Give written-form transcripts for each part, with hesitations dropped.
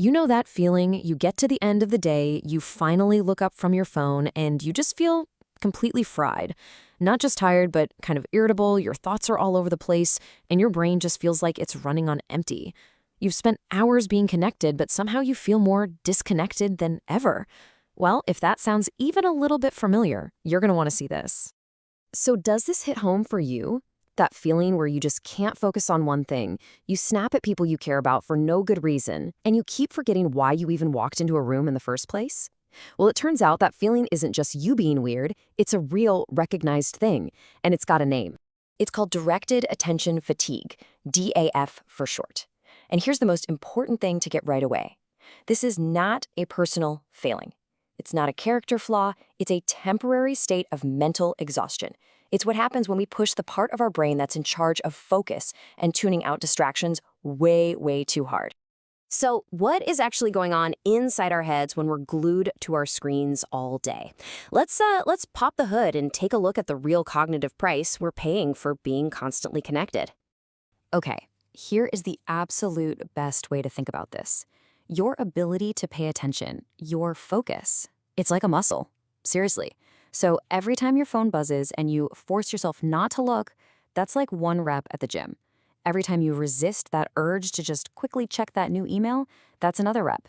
You know that feeling, you get to the end of the day, you finally look up from your phone, and you just feel completely fried. Not just tired, but kind of irritable, your thoughts are all over the place, and your brain just feels like it's running on empty. You've spent hours being connected, but somehow you feel more disconnected than ever. Well, if that sounds even a little bit familiar, you're going to want to see this. So does this hit home for you? That feeling where you just can't focus on one thing. You snap at people you care about for no good reason, and you keep forgetting why you even walked into a room in the first place? Well, it turns out that feeling isn't just you being weird, it's a real, recognized thing, and it's got a name. It's called directed attention fatigue, DAF for short. And here's the most important thing to get right away. This is not a personal failing. It's not a character flaw, it's a temporary state of mental exhaustion. It's what happens when we push the part of our brain that's in charge of focus and tuning out distractions way, way too hard. So what is actually going on inside our heads when we're glued to our screens all day? Let's pop the hood and take a look at the real cognitive price we're paying for being constantly connected. Okay, here is the absolute best way to think about this. Your ability to pay attention, your focus, it's like a muscle. Seriously. So every time your phone buzzes and you force yourself not to look, that's like one rep at the gym. Every time you resist that urge to just quickly check that new email, that's another rep.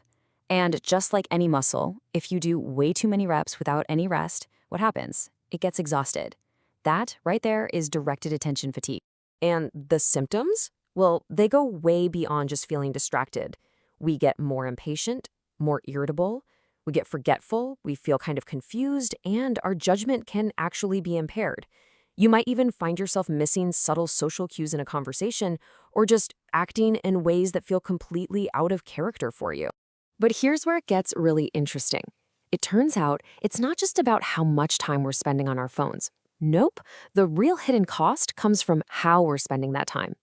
And just like any muscle, if you do way too many reps without any rest, what happens? It gets exhausted. That right there is directed attention fatigue. And the symptoms? Well, they go way beyond just feeling distracted. We get more impatient, more irritable, we get forgetful, we feel kind of confused, and our judgment can actually be impaired. You might even find yourself missing subtle social cues in a conversation or just acting in ways that feel completely out of character for you. But here's where it gets really interesting. It turns out it's not just about how much time we're spending on our phones. Nope, the real hidden cost comes from how we're spending that time.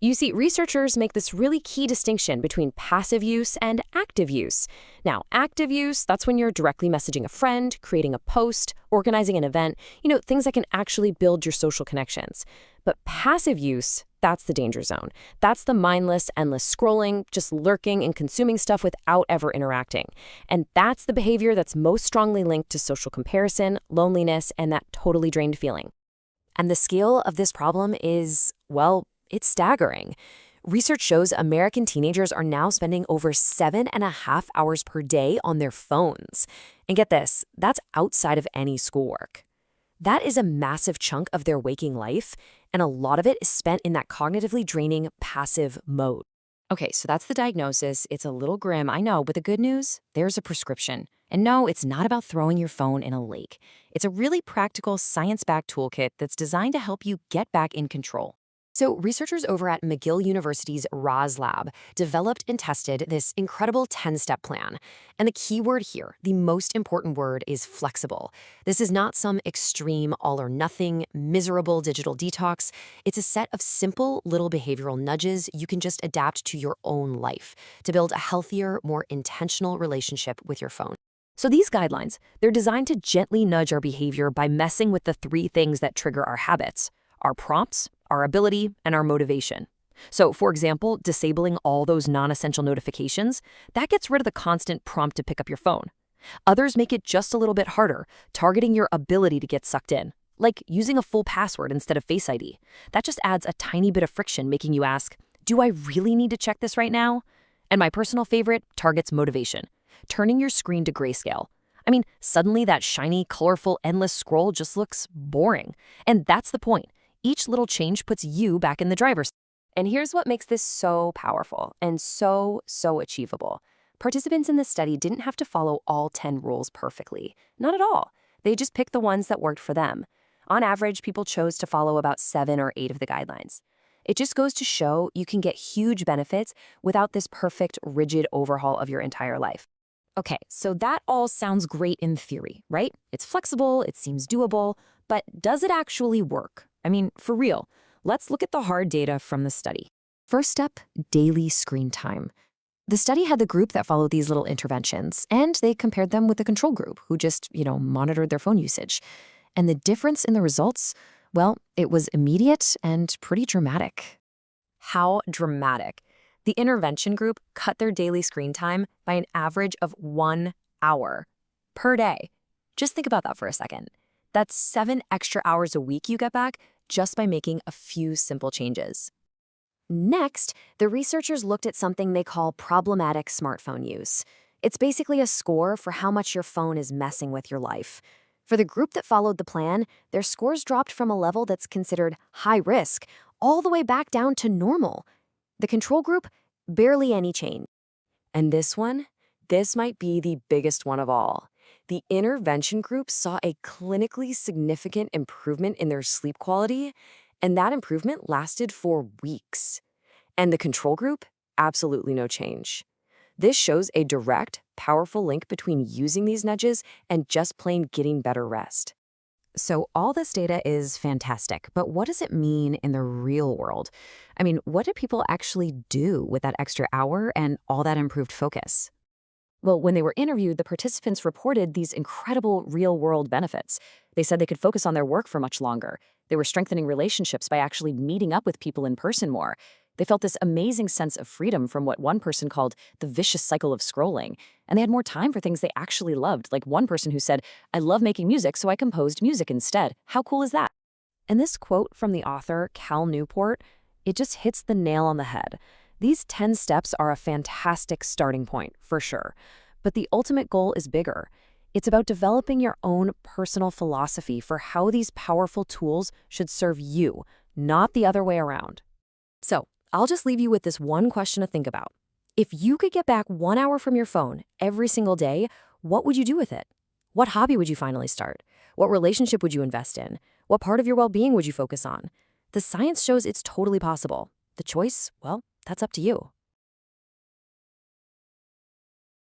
You see, researchers make this really key distinction between passive use and active use. Now, active use, that's when you're directly messaging a friend, creating a post, organizing an event, things that can actually build your social connections. But passive use, that's the danger zone. That's the mindless, endless scrolling, just lurking and consuming stuff without ever interacting. And that's the behavior that's most strongly linked to social comparison, loneliness, and that totally drained feeling. And the scale of this problem is, well, it's staggering. Research shows American teenagers are now spending over 7.5 hours per day on their phones. And get this, that's outside of any schoolwork. That is a massive chunk of their waking life, and a lot of it is spent in that cognitively draining passive mode. Okay, so that's the diagnosis. It's a little grim, I know, but the good news, there's a prescription. And no, it's not about throwing your phone in a lake. It's a really practical, science-backed toolkit that's designed to help you get back in control. So researchers over at McGill University's Roz Lab developed and tested this incredible 10-step plan. And the key word here, the most important word, is flexible. This is not some extreme, all-or-nothing, miserable digital detox. It's a set of simple little behavioral nudges you can just adapt to your own life to build a healthier, more intentional relationship with your phone. So these guidelines, they're designed to gently nudge our behavior by messing with the three things that trigger our habits: our prompts, our ability, and our motivation. So, for example, disabling all those non-essential notifications, that gets rid of the constant prompt to pick up your phone. Others make it just a little bit harder, targeting your ability to get sucked in, like using a full password instead of Face ID. That just adds a tiny bit of friction, making you ask, do I really need to check this right now? And my personal favorite targets motivation, turning your screen to grayscale. I mean, suddenly that shiny, colorful, endless scroll just looks boring. And that's the point. Each little change puts you back in the driver's seat. And here's what makes this so powerful and so achievable. Participants in this study didn't have to follow all 10 rules perfectly. Not at all. They just picked the ones that worked for them. On average, people chose to follow about 7 or 8 of the guidelines. It just goes to show you can get huge benefits without this perfect, rigid overhaul of your entire life. Okay, so that all sounds great in theory, right? It's flexible, it seems doable, but does it actually work? I mean, for real, let's look at the hard data from the study. First step, daily screen time. The study had the group that followed these little interventions, and they compared them with the control group who just, monitored their phone usage. And the difference in the results, well, it was immediate and pretty dramatic. How dramatic? The intervention group cut their daily screen time by an average of 1 hour per day. Just think about that for a second. That's 7 extra hours a week you get back just by making a few simple changes. Next, the researchers looked at something they call problematic smartphone use. It's basically a score for how much your phone is messing with your life. For the group that followed the plan, their scores dropped from a level that's considered high risk all the way back down to normal. The control group, barely any change. And this might be the biggest one of all. The intervention group saw a clinically significant improvement in their sleep quality, and that improvement lasted for weeks. And the control group, absolutely no change. This shows a direct, powerful link between using these nudges and just plain getting better rest. So all this data is fantastic, but what does it mean in the real world? I mean, what do people actually do with that extra hour and all that improved focus? Well, when they were interviewed, the participants reported these incredible real-world benefits. They said they could focus on their work for much longer. They were strengthening relationships by actually meeting up with people in person more. They felt this amazing sense of freedom from what one person called the vicious cycle of scrolling. And they had more time for things they actually loved, like one person who said, "I love making music, so I composed music instead." How cool is that? And this quote from the author, Cal Newport, it just hits the nail on the head. These 10 steps are a fantastic starting point, for sure. But the ultimate goal is bigger. It's about developing your own personal philosophy for how these powerful tools should serve you, not the other way around. So, I'll just leave you with this one question to think about. If you could get back 1 hour from your phone every single day, what would you do with it? What hobby would you finally start? What relationship would you invest in? What part of your well-being would you focus on? The science shows it's totally possible. The choice, well, that's up to you.